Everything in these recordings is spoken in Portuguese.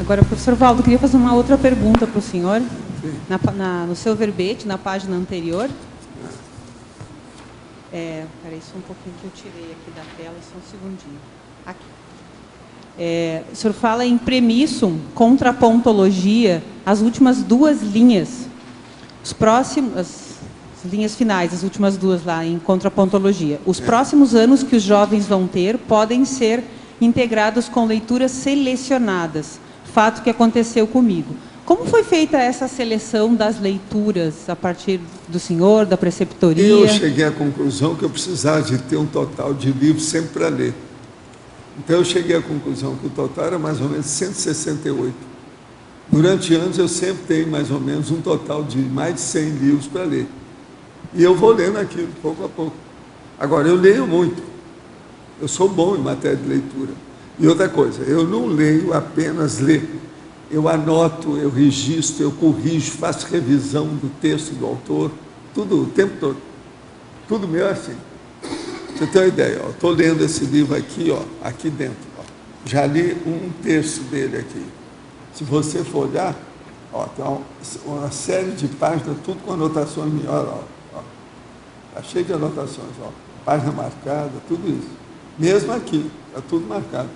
Agora, professor Valdo, queria fazer uma outra pergunta para o senhor. No seu verbete, na página anterior. Peraí, só um pouquinho que eu tirei aqui da tela, só um segundinho. Aqui. O senhor fala em premissum, contrapontologia, as últimas duas linhas. As linhas finais, as últimas duas lá em contrapontologia. Os próximos anos que os jovens vão ter podem ser integrados com leituras selecionadas. Fato que aconteceu comigo. Como foi feita essa seleção das leituras a partir do senhor, da preceptoria? Eu cheguei à conclusão que eu precisava de ter um total de livros sempre para ler. Então eu cheguei à conclusão que o total era mais ou menos 168. Durante anos eu sempre tenho mais ou menos um total de mais de 100 livros para ler. E eu vou lendo aquilo, pouco a pouco. Agora, eu leio muito. Eu sou bom em matéria de leitura. E outra coisa, eu não leio apenas ler. Eu anoto, eu registro, eu corrijo, faço revisão do texto do autor, tudo, o tempo todo. Tudo meu é assim. Você tem uma ideia, estou lendo esse livro aqui, aqui dentro. Já li um terço dele aqui. Se você for olhar, tem uma série de páginas, tudo com anotações minhas. Está cheio de anotações, página marcada, tudo isso. Mesmo aqui, está tudo marcado.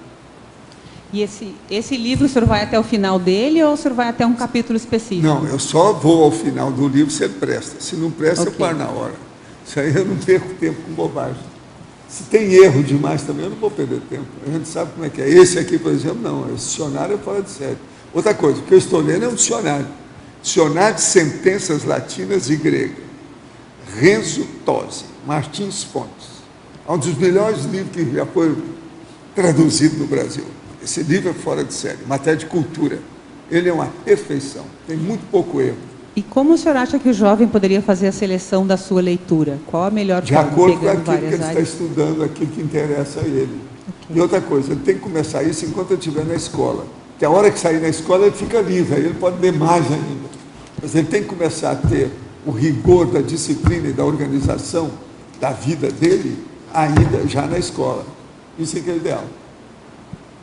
E esse livro, o senhor vai até o final dele ou o senhor vai até um capítulo específico? Não, eu só vou ao final do livro se ele presta. Se não presta, eu paro na hora. Isso aí eu não perco tempo com bobagem. Se tem erro demais também, eu não vou perder tempo. A gente sabe como é que é. Esse aqui, por exemplo, não. Esse dicionário é fora de série. Outra coisa, o que eu estou lendo é um dicionário. Dicionário de sentenças latinas e gregas. Renzo Tosi, Martins Fontes. É um dos melhores livros que já foi traduzido no Brasil. Esse livro é fora de série, matéria de cultura. Ele é uma perfeição, tem muito pouco erro. E como o senhor acha que o jovem poderia fazer a seleção da sua leitura? Qual a melhor de forma? De acordo com aquilo que ele está estudando, aquilo que interessa a ele. Okay. E outra coisa, ele tem que começar isso enquanto ele estiver na escola. Porque a hora que sair na escola, ele fica livre, aí ele pode ler mais ainda. Mas ele tem que começar a ter o rigor da disciplina e da organização da vida dele, ainda já na escola. Isso é que é ideal.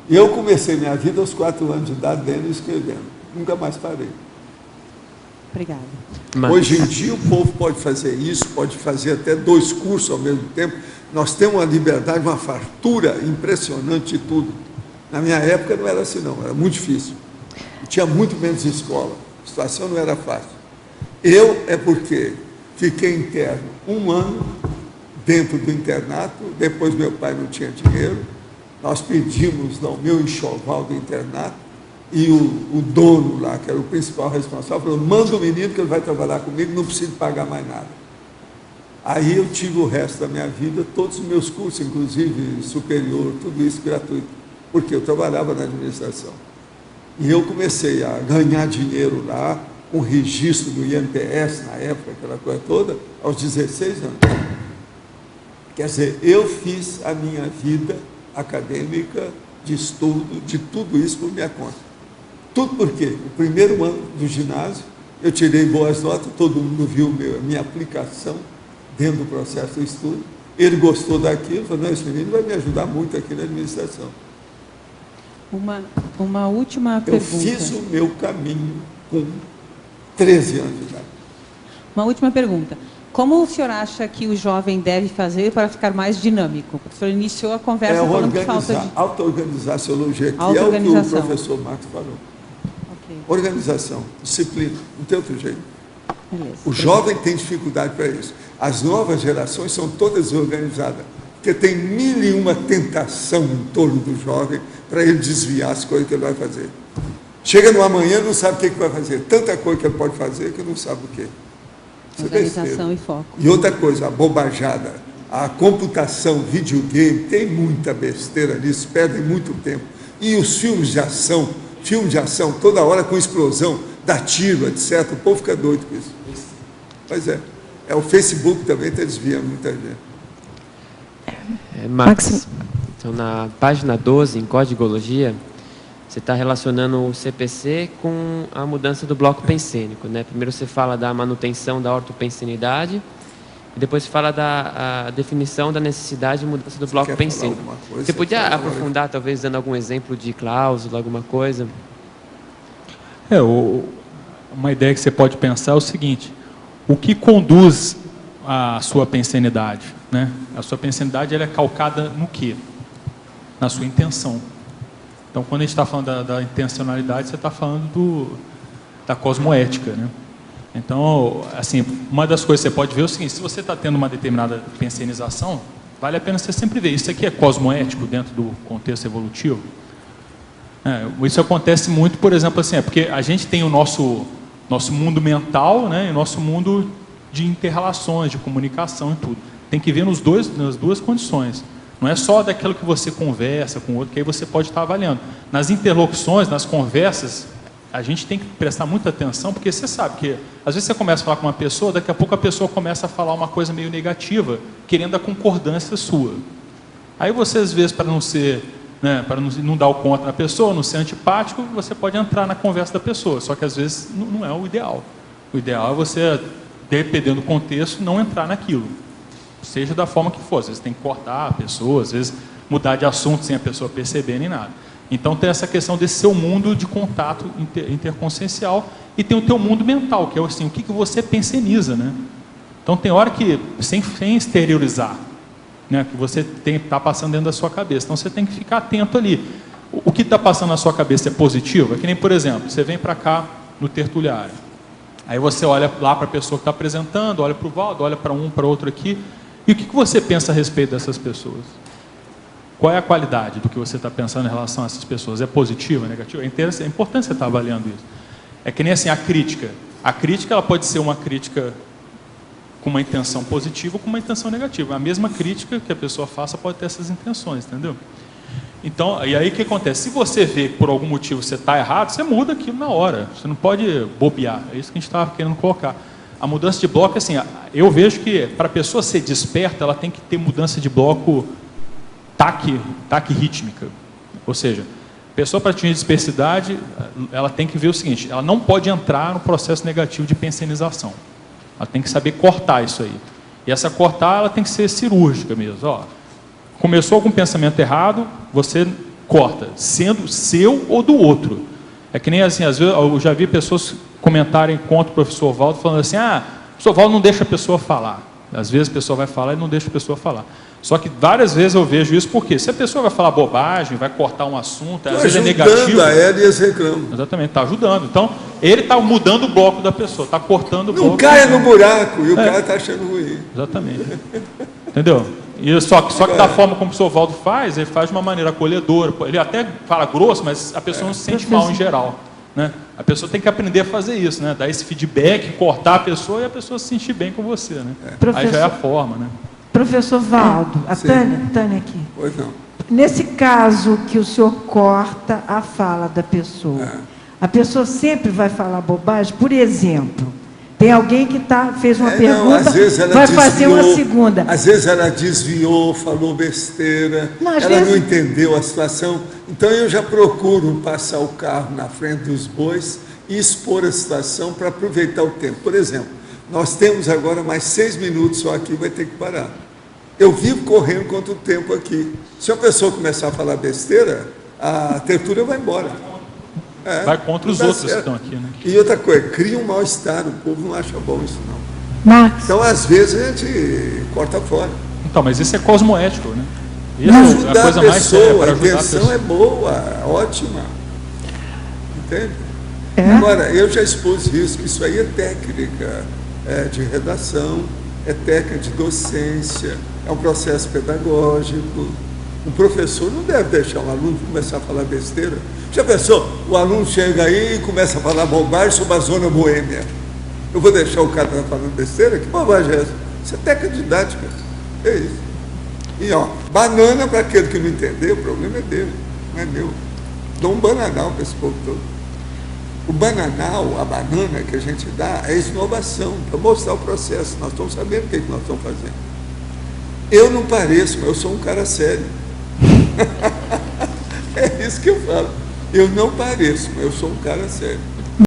Eu comecei minha vida aos 4 anos de idade, lendo e escrevendo. Nunca mais parei. Obrigada. Hoje em dia o povo pode fazer isso, pode fazer até 2 cursos ao mesmo tempo. Nós temos uma liberdade, uma fartura impressionante de tudo. Na minha época não era assim não, era muito difícil. Tinha muito menos escola, a situação não era fácil. Porque fiquei interno 1 ano dentro do internato, depois meu pai não tinha dinheiro, nós pedimos o meu enxoval do internato, e o dono lá, que era o principal responsável, falou, manda o menino que ele vai trabalhar comigo, não precisa pagar mais nada. Aí eu tive o resto da minha vida, todos os meus cursos, inclusive superior, tudo isso gratuito, porque eu trabalhava na administração. E eu comecei a ganhar dinheiro lá, com registro do INPS, na época, aquela coisa toda, aos 16 anos. Quer dizer, eu fiz a minha vida acadêmica, de estudo, de tudo isso por minha conta. Tudo porque o primeiro ano do ginásio, eu tirei boas notas, todo mundo viu a minha aplicação dentro do processo do estudo. Ele gostou daquilo, falou, não, esse menino vai me ajudar muito aqui na administração. Uma última pergunta. Eu fiz o meu caminho com 13 anos de idade. Uma última pergunta. Como o senhor acha que o jovem deve fazer para ficar mais dinâmico? O senhor iniciou a conversa falando que falta de... Auto-organizar seu logia, que é o que o professor Marcos falou. Okay. Organização, disciplina, não tem outro jeito. Beleza. O jovem tem dificuldade para isso. As novas gerações são todas organizadas, porque tem 1001 tentação em torno do jovem para ele desviar as coisas que ele vai fazer. Chega no amanhã, não sabe o que vai fazer. Tanta coisa que ele pode fazer que não sabe o quê. Organização e foco. E outra coisa, a bobajada, a computação, videogame, tem muita besteira nisso, perdem muito tempo. E os filme de ação, toda hora com explosão, dá tiro, etc. O povo fica doido com isso. Pois é. O Facebook também está desviando muita gente. Max, então na página 12, em Codigologia, você está relacionando o CPC com a mudança do bloco pensênico, né? Primeiro você fala da manutenção da ortopensenidade, e depois você fala da definição da necessidade de mudança do bloco pensênico. Você podia aprofundar, talvez, dando algum exemplo de cláusula, alguma coisa? Uma ideia que você pode pensar é o seguinte: o que conduz a sua pensenidade, né? A sua pensenidade, ela é calcada no quê? Na sua intenção. Então, quando a gente está falando da intencionalidade, você está falando da cosmoética, né? Então, assim, uma das coisas que você pode ver é o seguinte: se você está tendo uma determinada pensenização, vale a pena você sempre ver, isso aqui é cosmoético dentro do contexto evolutivo? Isso acontece muito, por exemplo, assim, porque a gente tem o nosso mundo mental, né, e o nosso mundo de inter-relações, de comunicação e tudo. Tem que ver nas duas condições. Não é só daquilo que você conversa com o outro, que aí você pode estar avaliando. Nas interlocuções, nas conversas, a gente tem que prestar muita atenção, porque você sabe que, às vezes você começa a falar com uma pessoa, daqui a pouco a pessoa começa a falar uma coisa meio negativa, querendo a concordância sua. Aí você, às vezes, para não ser, né, para não dar o contra na pessoa, não ser antipático, você pode entrar na conversa da pessoa, só que às vezes não é o ideal. O ideal é você, dependendo do contexto, não entrar naquilo. Seja da forma que for, às vezes tem que cortar a pessoa, às vezes mudar de assunto sem a pessoa perceber nem nada. Então tem essa questão desse seu mundo de contato interconsciencial e tem o teu mundo mental, que é assim, o que você penseniza, né? Então tem hora que, sem exteriorizar, né, que você está passando dentro da sua cabeça, então você tem que ficar atento ali. O que está passando na sua cabeça é positivo? É que nem, por exemplo, você vem para cá no tertuliário, aí você olha lá para a pessoa que está apresentando, olha para o Valdo, olha para um, para outro aqui, e o que você pensa a respeito dessas pessoas? Qual é a qualidade do que você está pensando em relação a essas pessoas? É positiva, negativa? É importante você estar avaliando isso. É que nem assim, a crítica. A crítica, ela pode ser uma crítica com uma intenção positiva ou com uma intenção negativa. A mesma crítica que a pessoa faça pode ter essas intenções, entendeu? Então, e aí o que acontece? Se você vê que por algum motivo você está errado, você muda aquilo na hora. Você não pode bobear. É isso que a gente estava querendo colocar. A mudança de bloco, assim, eu vejo que para a pessoa ser desperta, ela tem que ter mudança de bloco taquirrítmica. Ou seja, a pessoa para atingir dispersidade, ela tem que ver o seguinte: ela não pode entrar no processo negativo de pensenização. Ela tem que saber cortar isso aí. E essa cortar, ela tem que ser cirúrgica mesmo. Ó, começou algum pensamento errado, você corta, sendo seu ou do outro. É que nem assim, às vezes eu já vi pessoas comentarem contra o professor Valdo, falando assim: o professor Valdo não deixa a pessoa falar. Às vezes a pessoa vai falar e não deixa a pessoa falar. Só que várias vezes eu vejo isso, porque se a pessoa vai falar bobagem, vai cortar um assunto, às vezes é negativo. A ela e eles reclamam. Exatamente, está ajudando. Então, ele está mudando o bloco da pessoa, está cortando o bloco. Não caia no buraco e o cara está achando ruim. Exatamente. Entendeu? E só que da forma como o professor Valdo faz, ele faz de uma maneira acolhedora. Ele até fala grosso, mas a pessoa não se sente mal em geral. Né? A pessoa tem que aprender a fazer isso, né? Dar esse feedback, cortar a pessoa e a pessoa se sentir bem com você, né? Aí já é a forma, né? Professor Valdo, a Tânia aqui. Pois não. Nesse caso que o senhor corta a fala da pessoa, a pessoa sempre vai falar bobagem? Por exemplo, tem alguém que fez uma pergunta, às vezes ela vai desviou, fazer uma segunda. Às vezes ela desviou, falou besteira, ela não entendeu a situação. Então eu já procuro passar o carro na frente dos bois e expor a situação para aproveitar o tempo. Por exemplo, nós temos agora mais 6 minutos só aqui, vai ter que parar. Eu vivo correndo contra o tempo aqui. Se a pessoa começar a falar besteira, a tertúlia vai embora. Vai contra os outros que estão aqui, né? E outra coisa, cria um mal-estar, o povo não acha bom isso não. Max. Então, às vezes, a gente corta fora. Então, mas isso é cosmoético, né? Isso Ajudar é a coisa mais séria para ajudar a pessoa. A intenção é boa, ótima. Entende? Agora, eu já expus isso, que isso aí é técnica de redação, é técnica de docência, é um processo pedagógico. Um professor não deve deixar um aluno começar a falar besteira. Já pensou? O aluno chega aí e começa a falar bobagem sobre a zona boêmia. Eu vou deixar o cara falando besteira? Que bobagem é essa? Isso é técnica didática. É isso. E ó, banana para aquele que não entendeu, o problema é dele, não é meu. Dou um bananal para esse povo todo. O bananal, a banana que a gente dá, é inovação, para mostrar o processo. Nós estamos sabendo o que nós estamos fazendo. Eu não pareço, mas eu sou um cara sério. É isso que eu falo. Eu não pareço, mas eu sou um cara sério.